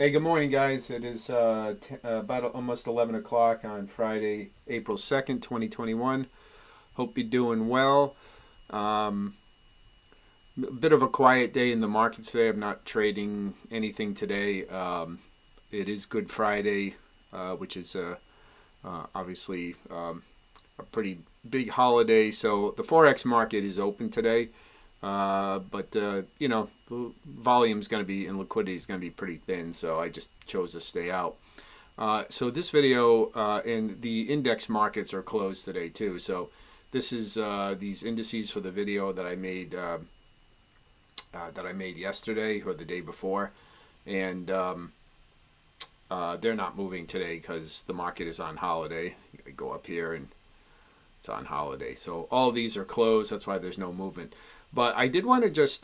Hey, good morning, guys. It is about almost 11 o'clock on Friday, April 2nd, 2021. Hope you're doing well. Um, a bit of a quiet day in the markets today. I'm not trading anything today. It is Good Friday, which is obviously a pretty big holiday. So the Forex market is open today. But the volume is going to be and liquidity is going to be pretty thin, so I just chose to stay out. So this video and the index markets are closed today too. So this is these indices for the video that I made yesterday or the day before, and they're not moving today because the market is on holiday. You go up here and it's on holiday. So all these are closed. That's why there's no movement. But I did want to just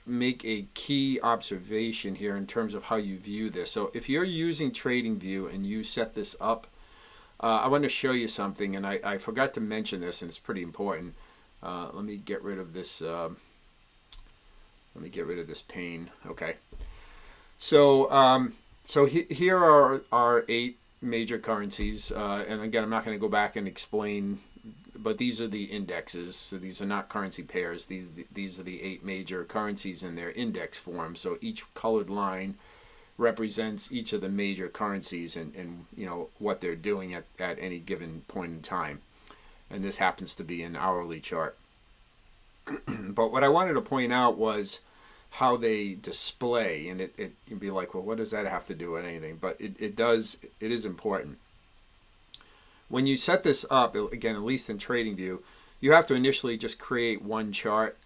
make a key observation here in terms of how you view this. So if you're using TradingView and you set this up, I want to show you something, and I forgot to mention this, and it's pretty important. Let me get rid of this. Let me get rid of this pane. Okay. So here are our 8 major currencies, and again, I'm not going to go back and explain, but these are the indexes. So these are not currency pairs. These are the 8 major currencies in their index form. So each colored line represents each of the major currencies and what they're doing at any given point in time. And this happens to be an hourly chart. But what I wanted to point out was how they display, and it can be like, well, what does that have to do with anything? But it is important. When you set this up, again, at least in TradingView, you have to initially just create one chart,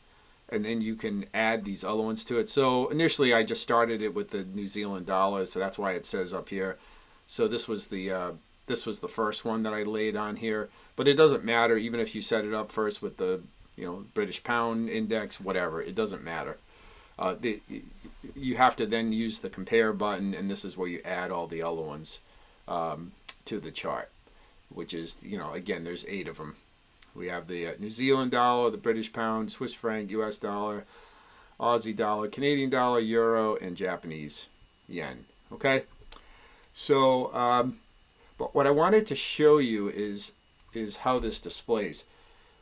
and then you can add these other ones to it. So initially I just started it with the New Zealand dollar, so that's why it says up here. So this was the first one that I laid on here, but it doesn't matter even if you set it up first with the British pound index, whatever, it doesn't matter. You have to then use the compare button, and this is where you add all the other ones to the chart, which is, again, there's 8 of them. We have the New Zealand dollar, the British pound, Swiss franc, US dollar, Aussie dollar, Canadian dollar, euro, and Japanese yen. Okay? So, but what I wanted to show you is how this displays.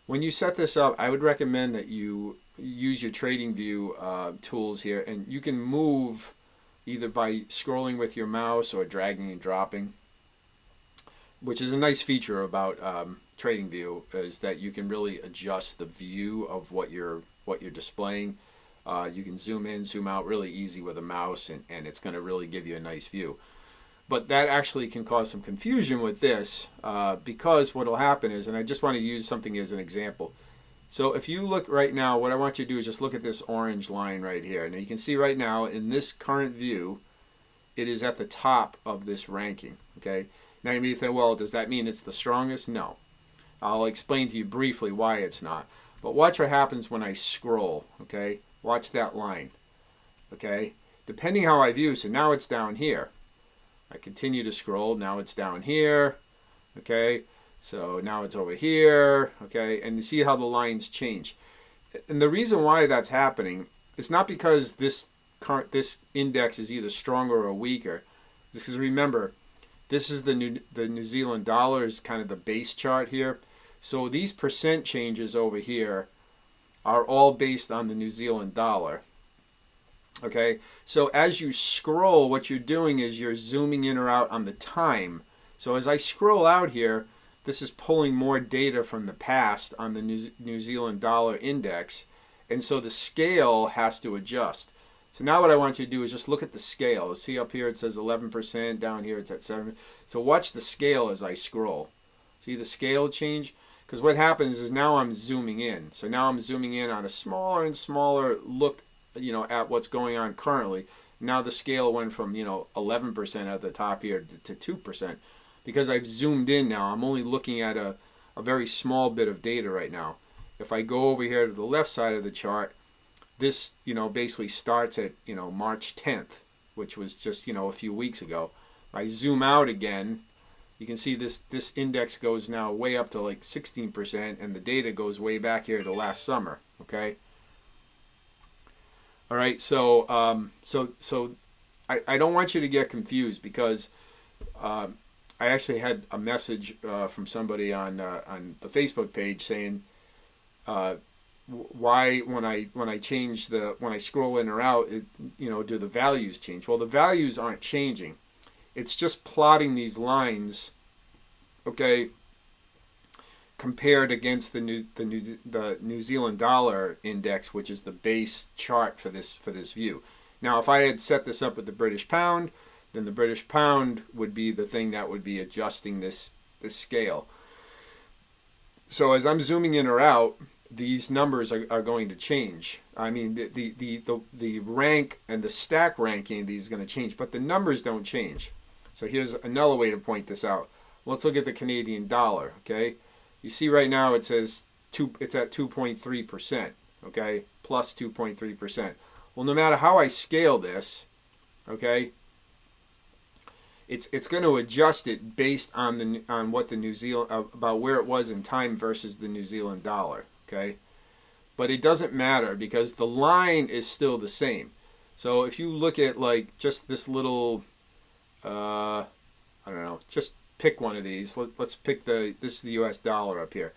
When you set this up, I would recommend that you use your TradingView tools here, and you can move either by scrolling with your mouse or dragging and dropping, which is a nice feature about TradingView, is that you can really adjust the view of what you're displaying. You can zoom in, zoom out really easy with a mouse, and it's going to really give you a nice view. But that actually can cause some confusion with this because what will happen is, and I just want to use something as an example. So if you look right now, what I want you to do is just look at this orange line right here. Now you can see right now in this current view, it is at the top of this ranking. Okay. Now you may think, well, does that mean it's the strongest? No. I'll explain to you briefly why it's not. But watch what happens when I scroll. Okay. Watch that line. Okay. Depending how I view, so now it's down here. I continue to scroll. Now it's down here. Okay. So now it's over here, okay? And you see how the lines change. And the reason why that's happening is not because this index is either stronger or weaker. It's because remember, this is the New Zealand dollar is kind of the base chart here. So these percent changes over here are all based on the New Zealand dollar. Okay? So as you scroll, what you're doing is you're zooming in or out on the time. So as I scroll out here, this is pulling more data from the past on the New Zealand dollar index, and so the scale has to adjust. So now what I want you to do is just look at the scale. See up here it says 11%, down here it's at 7%. So watch the scale as I scroll. See the scale change? Because what happens is now I'm zooming in. So now I'm zooming in on a smaller and smaller look, at what's going on currently. Now the scale went from, 11% at the top here to 2%. Because I've zoomed in now, I'm only looking at a very small bit of data right now. If I go over here to the left side of the chart, this, basically starts at, March 10th, which was just, a few weeks ago. If I zoom out again, you can see this index goes now way up to like 16%, and the data goes way back here to last summer, okay? All right, so I don't want you to get confused because I actually had a message from somebody on the Facebook page saying why when I change when I scroll in or out, do the values change? Well, the values aren't changing. It's just plotting these lines, okay, compared against the New Zealand dollar index, which is the base chart for this view. Now, if I had set this up with the British pound, then the British pound would be the thing that would be adjusting this scale. So as I'm zooming in or out, these numbers are going to change. I mean, the rank and the stack ranking of these is going to change, but the numbers don't change. So here's another way to point this out. Let's look at the Canadian dollar. Okay, you see right now it says it's at 2.3%. Okay, plus 2.3%. Well, no matter how I scale this, okay, it's going to adjust it based on what the New Zealand about where it was in time versus the New Zealand dollar. Okay, but it doesn't matter because the line is still the same. So if you look at like just this little, I don't know, just pick one of these. Let's pick this is the U.S. dollar up here.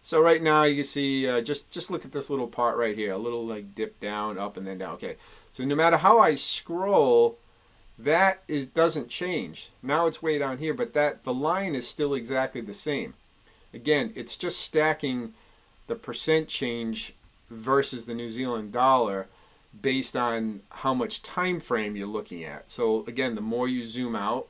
So right now you can see just look at this little part right here, a little like dip down, up and then down. Okay, so no matter how I scroll, that doesn't change. Now it's way down here, but the line is still exactly the same. Again, it's just stacking the percent change versus the New Zealand dollar based on how much time frame you're looking at. So again, the more you zoom out,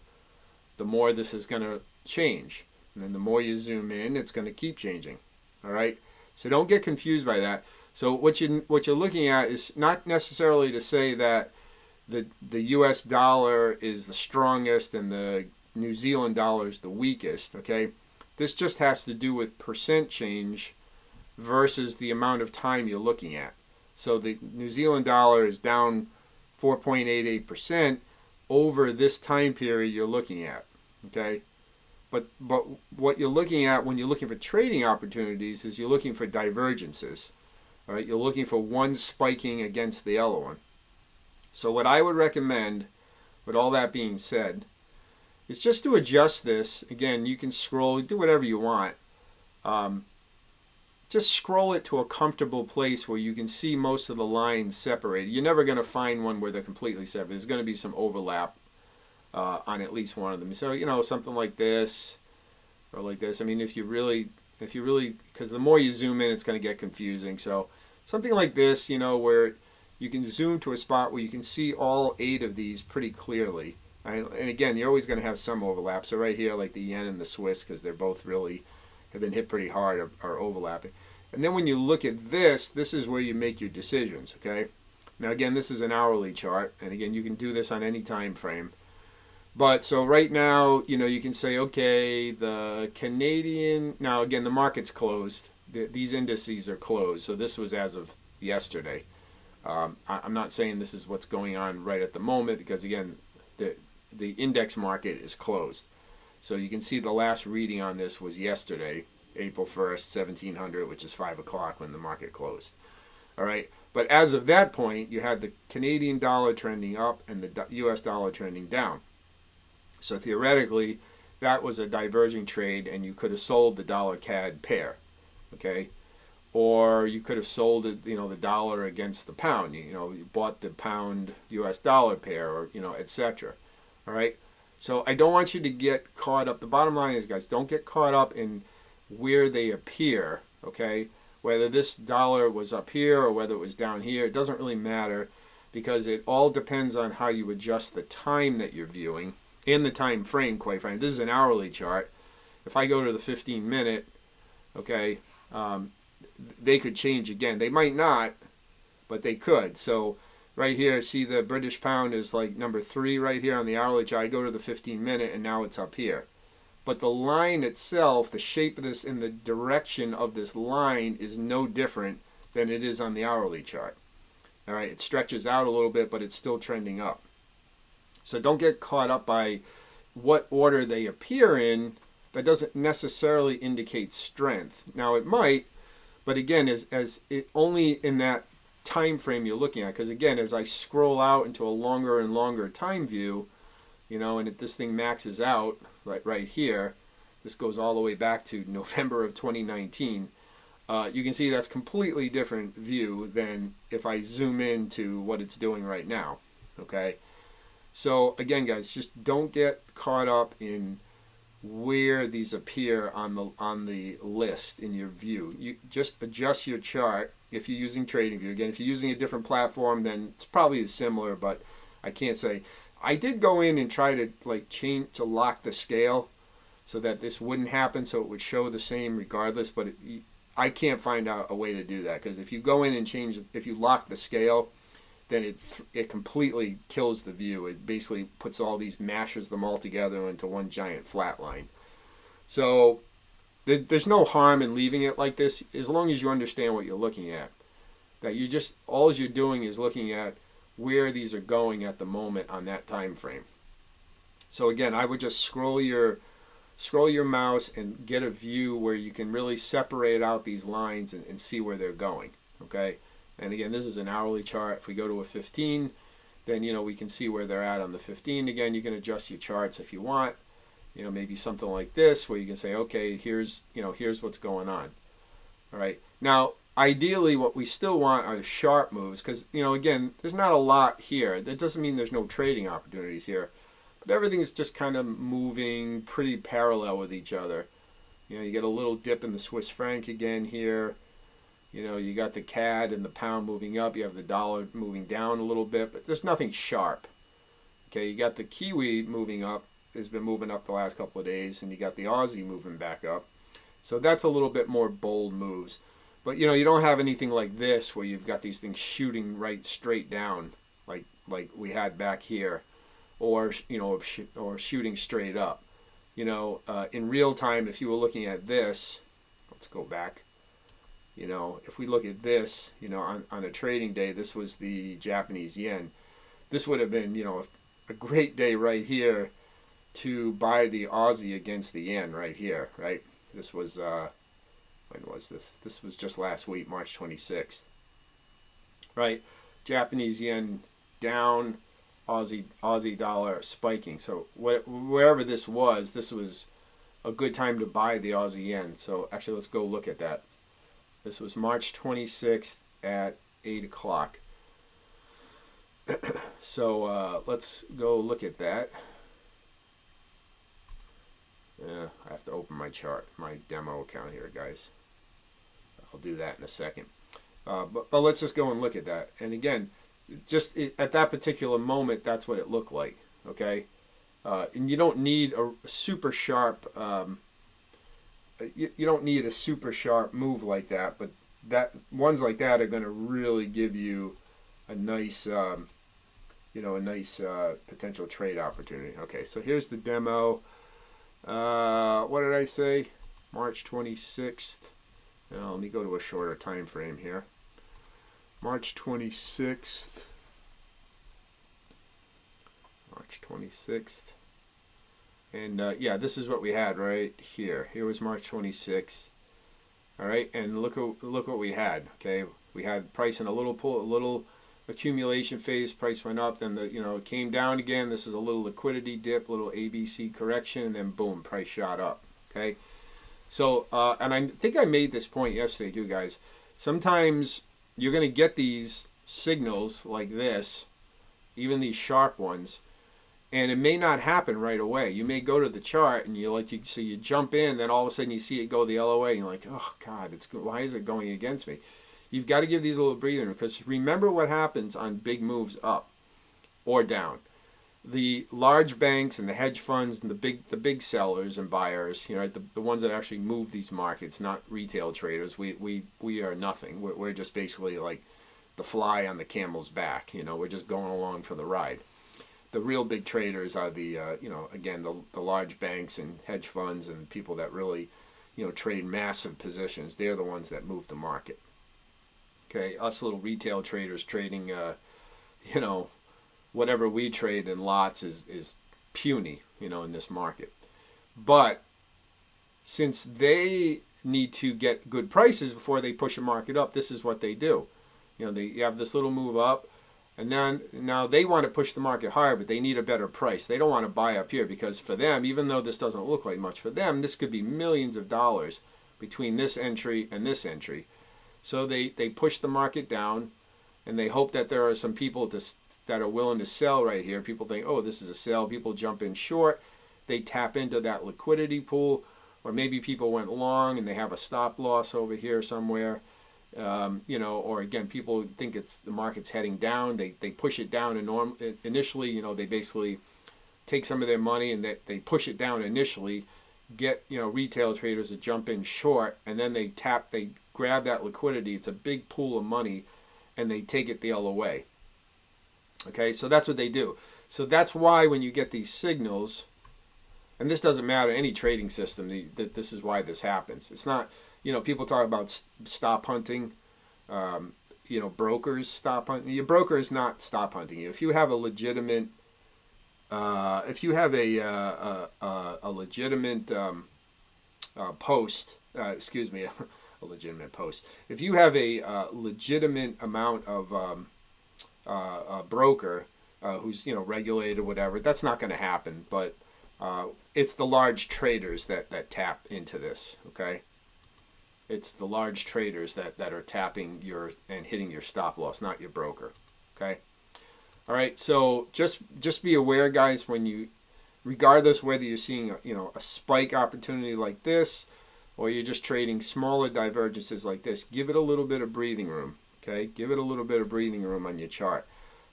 the more this is going to change. And then the more you zoom in, it's going to keep changing. All right? So don't get confused by that. So what you're looking at is not necessarily to say that the US dollar is the strongest and the New Zealand dollar is the weakest, okay? This just has to do with percent change versus the amount of time you're looking at. So the New Zealand dollar is down 4.88% over this time period you're looking at, okay? But what you're looking at when you're looking for trading opportunities is you're looking for divergences, all right? You're looking for one spiking against the other one. So what I would recommend, with all that being said, is just to adjust this. Again, you can scroll, do whatever you want. Just scroll it to a comfortable place where you can see most of the lines separated. You're never going to find one where they're completely separate. There's going to be some overlap on at least one of them. So, something like this or like this. I mean, if you really, because the more you zoom in, it's going to get confusing. So something like this, where you can zoom to a spot where you can see all 8 of these pretty clearly. And again, you're always going to have some overlap. So right here, like the yen and the Swiss, because they're both really have been hit pretty hard, are overlapping. And then when you look at this is where you make your decisions, okay? Now again, this is an hourly chart, and again, you can do this on any time frame. But so right now, you can say, okay, the Canadian, now again, the market's closed. These indices are closed, so this was as of yesterday. I'm not saying this is what's going on right at the moment because, again, the index market is closed. So you can see the last reading on this was yesterday, April 1st, 1700, which is 5 o'clock when the market closed. All right. But as of that point, you had the Canadian dollar trending up and the US dollar trending down. So theoretically, that was a diverging trade, and you could have sold the dollar CAD pair. Okay. Or you could have sold it, the dollar against the pound. You bought the pound US dollar pair, or, etc. All right. So I don't want you to get caught up. The bottom line is, guys, don't get caught up in where they appear, okay? Whether this dollar was up here or whether it was down here, it doesn't really matter because it all depends on how you adjust the time that you're viewing in the time frame, quite frankly. This is an hourly chart. If I go to the 15-minute, okay, they could change again. They might not, but they could. So right here, see the British pound is like number 3 right here on the hourly chart. I go to the 15-minute and now it's up here. But the line itself, the shape of this in the direction of this line is no different than it is on the hourly chart. All right, it stretches out a little bit, but it's still trending up. So don't get caught up by what order they appear in. That doesn't necessarily indicate strength. Now it might, but again, as it only in that time frame you're looking at. Because again, as I scroll out into a longer and longer time view, you know, and if this thing maxes out right here, this goes all the way back to November of 2019. You can see that's completely different view than if I zoom into what it's doing right now. Okay, so again, guys, just don't get caught up in where these appear on the list in your view. You just adjust your chart if you're using TradingView. Again, if you're using a different platform, then it's probably similar, but I can't say. I did go in and try to like change to lock the scale so that this wouldn't happen, so it would show the same regardless, but I can't find out a way to do that, because if you go in and change, if you lock the scale, then it completely kills the view. It basically puts all these, mashes them all together into one giant flat line. So there's no harm in leaving it like this, as long as you understand what you're looking at. That you just, all you're doing is looking at where these are going at the moment on that time frame. So again, I would just scroll your mouse and get a view where you can really separate out these lines and see where they're going. Okay, and again, this is an hourly chart. If we go to a 15, then you know we can see where they're at on the 15. Again, you can adjust your charts if you want. You know, maybe something like this where you can say, okay, here's what's going on. All right, now ideally what we still want are the sharp moves, because you know, again, there's not a lot here. That doesn't mean there's no trading opportunities here, but everything's just kind of moving pretty parallel with each other. You know, you get a little dip in the Swiss franc again here. You know, you got the CAD and the pound moving up. You have the dollar moving down a little bit, but there's nothing sharp. Okay, you got the Kiwi moving up, has been moving up the last couple of days, and you got the Aussie moving back up. So that's a little bit more bold moves. But you know, you don't have anything like this where you've got these things shooting right straight down like we had back here, or you know, or shooting straight up. You know, in real time, if you were looking at this, let's go back. You know, if we look at this, you know, on a trading day, this was the Japanese yen. This would have been, you know, a great day right here to buy the Aussie against the yen right here, right? This was, when was this? This was just last week, March 26th. Right? Japanese yen down, Aussie dollar spiking. So wherever this was a good time to buy the Aussie yen. So actually, let's go look at that. This was March 26th at 8 o'clock. So let's go look at that. I have to open my chart, my demo account here, guys. I'll do that in a second. But let's just go and look at that. And again, just at that particular moment, that's what it looked like. Okay, and you don't need a super sharp. You don't need a super sharp move like that, but ones like that are going to really give you a nice, you know, a nice potential trade opportunity. Okay, so here's the demo. What did I say? March 26th. Now, let me go to a shorter time frame here. March 26th. March 26th. And yeah, this is what we had right here. Here was March 26th. All right, and look what we had. Okay, we had price in a little accumulation phase. Price went up, then it came down again. This is a little liquidity dip, little ABC correction, and then boom, price shot up. Okay, so and I think I made this point yesterday too, guys. Sometimes you're going to get these signals like this, even these sharp ones. And it may not happen right away. You may go to the chart and so you jump in, then all of a sudden you see it go the other way, and you're like, oh God, why is it going against me? You've got to give these a little breathing, because remember what happens on big moves up or down. The large banks and the hedge funds and the big sellers and buyers, you know, the ones that actually move these markets, not retail traders. We are nothing. We're just basically like the fly on the camel's back. You know, we're just going along for the ride. The real big traders are the, again, the large banks and hedge funds and people that really, trade massive positions. They're the ones that move the market. Okay, us little retail traders trading, whatever we trade in lots is puny, in this market. But since they need to get good prices before they push a market up, this is what they do. You have this little move up, and then now they want to push the market higher, but they need a better price. They don't want to buy up here because for them, even though this doesn't look like much, for them this could be millions of dollars between this entry and this entry. So they push the market down, and they hope that there are some people that are willing to sell right here. People think, oh, this is a sell. People jump in short. They tap into that liquidity pool, or maybe people went long and they have a stop loss over here somewhere. Or again, people think the market's heading down. They push it down initially. They basically take some of their money and they push it down initially, get retail traders to jump in short, and then they grab that liquidity. It's a big pool of money, and they take it the other way. Okay, so that's what they do. So that's why when you get these signals, and this doesn't matter any trading system, this is why this happens. It's not, people talk about stop hunting. Brokers stop hunting. Your broker is not stop hunting you. If you have a legitimate, post, excuse me, a legitimate post. If you have a legitimate amount of a broker who's regulated or whatever, that's not going to happen. But it's the large traders that tap into this. Okay, it's the large traders that are tapping and hitting your stop loss, not your broker. Okay, all right. So just be aware, guys, when you, regardless whether you're seeing a spike opportunity like this, or you're just trading smaller divergences like this, give it a little bit of breathing room. Okay, give it a little bit of breathing room on your chart.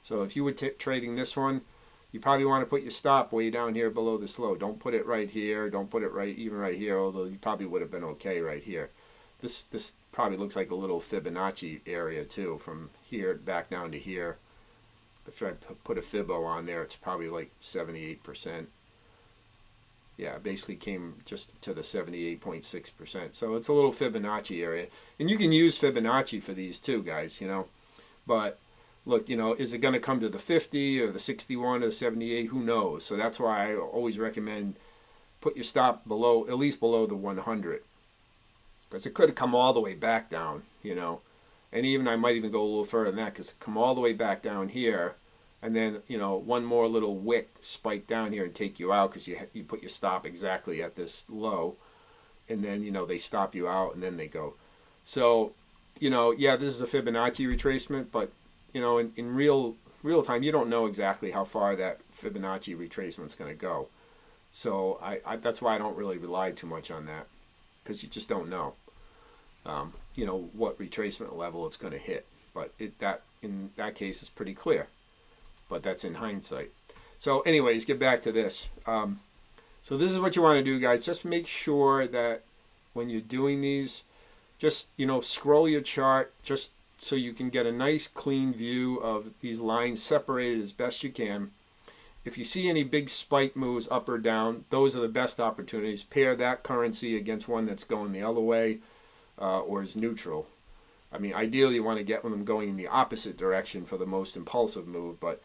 So if you were trading this one, you probably want to put your stop way down here below this low. Don't put it right here. Don't put it even right here, although you probably would have been okay right here. This probably looks like a little Fibonacci area too, from here back down to here. If I put a Fibo on there, it's probably like 78%. Yeah, basically came just to the 78.6%. So it's a little Fibonacci area. And you can use Fibonacci for these too, guys, But look, is it going to come to the 50 or the 61 or the 78? Who knows? So that's why I always recommend put your stop below, at least below the 100. Because it could have come all the way back down, And even I might even go a little further than that, because it come all the way back down here. And then, one more little wick spike down here and take you out because you put your stop exactly at this low. And then, they stop you out and then they go. So, yeah, this is a Fibonacci retracement, but, in real time, you don't know exactly how far that Fibonacci retracement is going to go. So that's why I don't really rely too much on that, because you just don't know, what retracement level it's going to hit. But in that case, it's pretty clear. But that's in hindsight. So anyways, get back to this. So this is what you want to do, guys. Just make sure that when you're doing these, just, scroll your chart just so you can get a nice clean view of these lines separated as best you can. If you see any big spike moves up or down, those are the best opportunities. Pair that currency against one that's going the other way or is neutral. I mean, ideally you want to get them going in the opposite direction for the most impulsive move, but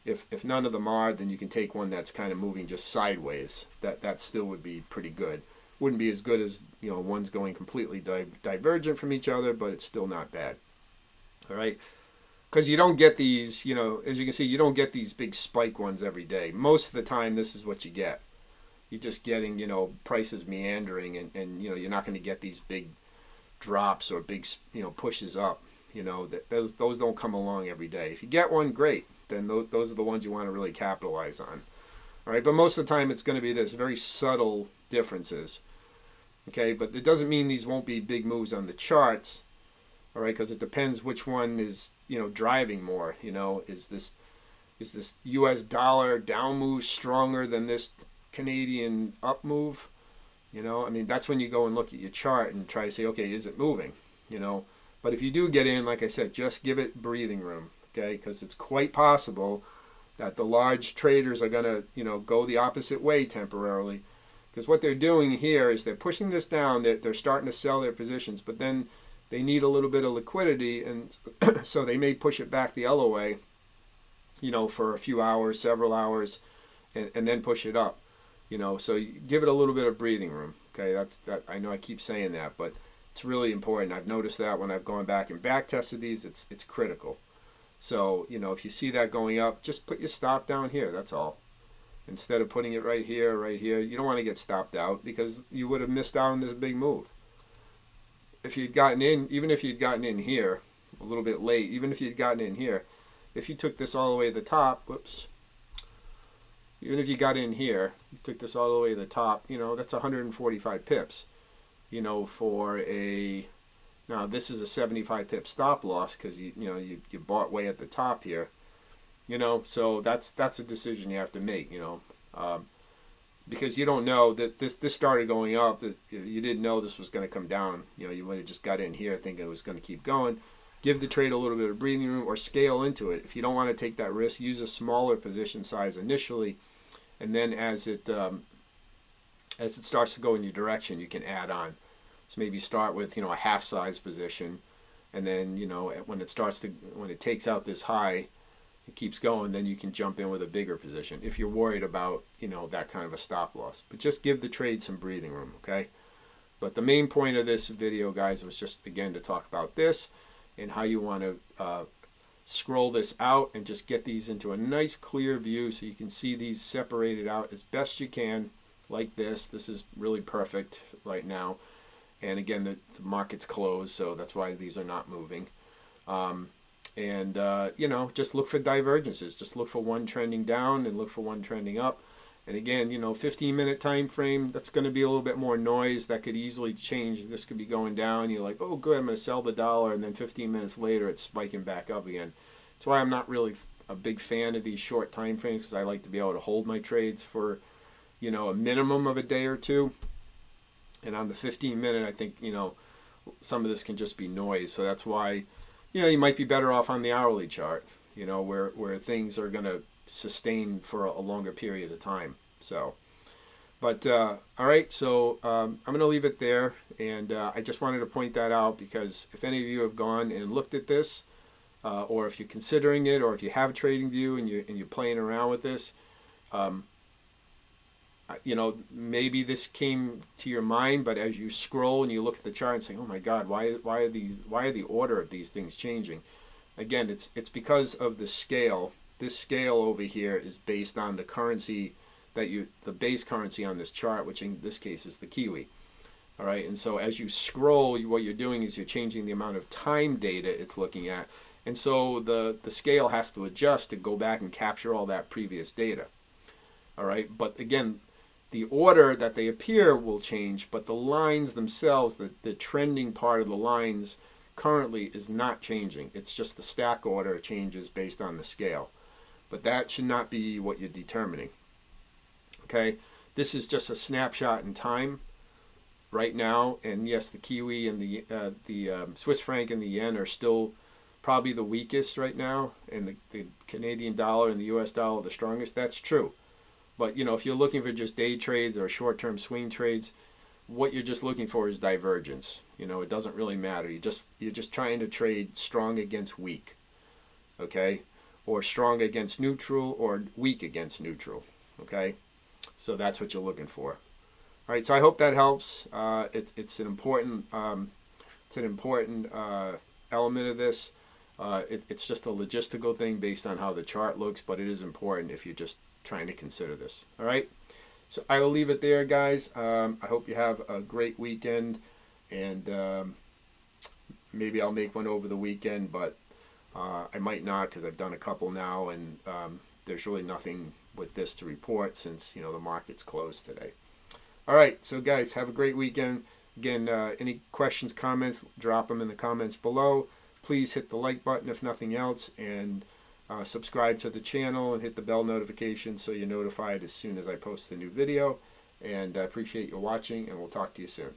if none of them are, then you can take one that's kind of moving just sideways. That still would be pretty good. Wouldn't be as good as one's going completely divergent from each other, but it's still not bad. All right, because you don't get these, as you can see, you don't get these big spike ones every day. Most of the time, this is what you get. You're just getting prices meandering, and you're not going to get these big drops or big pushes up. Those don't come along every day. If you get one, great. Then those are the ones you want to really capitalize on. All right, but most of the time it's going to be this very subtle differences. Okay, but it doesn't mean these won't be big moves on the charts. All right, because it depends which one is driving more. Is this U.S. dollar down move stronger than this Canadian up move? I mean, that's when you go and look at your chart and try to say, okay, is it moving? But if you do get in, like I said, just give it breathing room. Okay, because it's quite possible that the large traders are going to, go the opposite way temporarily. Because what they're doing here is they're pushing this down. They're starting to sell their positions, but then they need a little bit of liquidity, and so they may push it back the other way, for a few hours, several hours, and then push it up. So you give it a little bit of breathing room. Okay, that I know I keep saying that, but It's really important. I've noticed that when I've gone back and back tested these, it's critical. So, you know, if you see that going up, just put your stop down here. That's all. Instead of putting it right here, you don't want to get stopped out because you would have missed out on this big move. If you'd gotten in, even if you'd gotten in here a little bit late, even if you'd gotten in here, if you took this all the way to the top, whoops, even if you got in here, you took this all the way to the top, you know, that's 145 pips. You know, for a, now this is a 75 pip stop loss because you bought way at the top here. You know, so that's a decision you have to make, you know, because you don't know that this started going up, that you didn't know this was going to come down. You know, you might have just got in here thinking it was going to keep going. Give the trade a little bit of breathing room or scale into it. If you don't want to take that risk, use a smaller position size initially, and then as it starts to go in your direction, you can add on. So maybe start with, you know, a half size position, and then, you know, when it takes out this high, it keeps going, then you can jump in with a bigger position if you're worried about, you know, that kind of a stop loss. But just give the trade some breathing room, okay? But the main point of this video, guys, was just, again, to talk about this and how you want to scroll this out and just get these into a nice clear view so you can see these separated out as best you can, like this. This is really perfect right now. And again, the market's closed, so that's why these are not moving. You know, just look for divergences. Just look for one trending down and look for one trending up. And again, you know, 15-minute time frame, that's going to be a little bit more noise. That could easily change. This could be going down. You're like, oh, good, I'm going to sell the dollar. And then 15 minutes later, it's spiking back up again. That's why I'm not really a big fan of these short time frames, because I like to be able to hold my trades for, you know, a minimum of a day or two. And on the 15-minute, I think, you know, some of this can just be noise. So that's why, you know, you might be better off on the hourly chart, you know, where things are going to sustain for a longer period of time. So, but all right, so I'm going to leave it there. And I just wanted to point that out because if any of you have gone and looked at this, or if you're considering it, or if you have a trading view and you're playing around with this, you know, maybe this came to your mind, but as you scroll and you look at the chart and say, oh my God, why are the order of these things changing? Again, it's because of the scale. This scale over here is based on the currency the base currency on this chart, which in this case is the Kiwi. All right, and so as you scroll, what you're doing is you're changing the amount of time data it's looking at, and so the scale has to adjust to go back and capture all that previous data. All right, but again, the order that they appear will change, but the lines themselves, the trending part of the lines currently is not changing. It's just the stack order changes based on the scale. But that should not be what you're determining. Okay, this is just a snapshot in time right now, and yes, the Kiwi and the Swiss franc and the yen are still probably the weakest right now, and the Canadian dollar and the US dollar the strongest. That's true. But, you know, if you're looking for just day trades or short-term swing trades, what you're just looking for is divergence. You know, it doesn't really matter. You're just trying to trade strong against weak, okay? Or strong against neutral or weak against neutral, okay? So that's what you're looking for. All right, so I hope that helps. It's an important element of this. It's just a logistical thing based on how the chart looks, but it is important if you're just trying to consider this. All right, so I will leave it there, guys. I hope you have a great weekend, and maybe I'll make one over the weekend, but I might not because I've done a couple now, and there's really nothing with this to report since, you know, the market's closed today. All right, so guys, have a great weekend. Again, any questions, comments, drop them in the comments below. Please hit the like button if nothing else, and subscribe to the channel and hit the bell notification so you're notified as soon as I post a new video. And I appreciate you watching, and we'll talk to you soon.